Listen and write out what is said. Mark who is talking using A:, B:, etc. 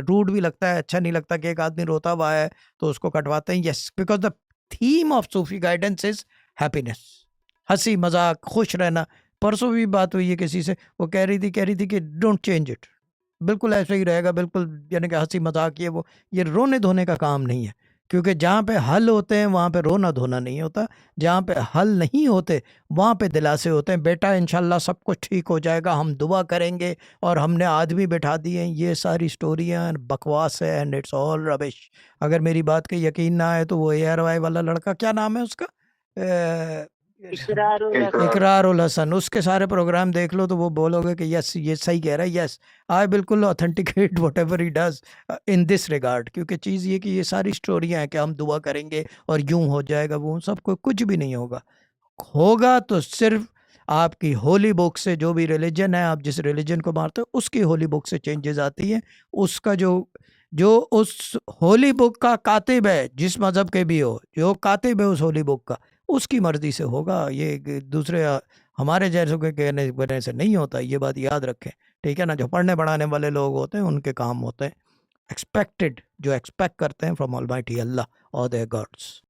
A: Rude भी लगता है, अच्छा नहीं लगता कि एक आदमी रोता हुआ है तो उसको कटवाते हैं। Yes, because the theme of Sufi guidance is happiness, हंसी मजाक, खुश रहना। परसों भी बात हुई है किसी से, वो कह रही थी कि डोंट चेंज इट, बिल्कुल ऐसे ही रहेगा, बिल्कुल यानी कि हंसी मजाक ये रोने धोने का काम नहीं है। क्योंकि जहाँ पे हल होते हैं वहाँ पे रोना धोना नहीं होता, जहाँ पे हल नहीं होते वहाँ पे दिलासे होते हैं। बेटा इंशाल्लाह सब कुछ ठीक हो जाएगा, हम दुआ करेंगे और हमने आदमी बैठा दिए, ये सारी स्टोरियाँ बकवास है एंड इट्स ऑल रबिश। अगर मेरी बात का यकीन ना आए तो वो ARY वाला लड़का, क्या नाम है उसका, इकरार उल हसन, उसके सारे प्रोग्राम देख लो तो वो बोलोगे कि यस ये सही कह रहा है। यस, आई बिल्कुल authenticate what ever he does in this regard. क्योंकि चीज़ ये कि ये सारी स्टोरियाँ हैं कि हम दुआ करेंगे और यूं हो जाएगा, वो सबको कुछ भी नहीं होगा। होगा तो सिर्फ आपकी होली बुक से, जो भी रिलीजन है, आप जिस रिलीजन को मानते हो उसकी होली बुक से चेंजेस आती हैं। उसका जो जो उस होली बुक का कातिब है, जिस मज़हब के भी हो, जो कातिब है उस होली बुक का, उसकी मर्ज़ी से होगा। ये दूसरे हमारे जैसों के कहने वजह से नहीं होता, ये बात याद रखें, ठीक है ना। जो पढ़ने पढ़ाने वाले लोग होते हैं उनके काम होते हैं एक्सपेक्टेड, जो एक्सपेक्ट करते हैं फ्रॉम ऑलमाइटी अल्लाह और देयर गॉड्स।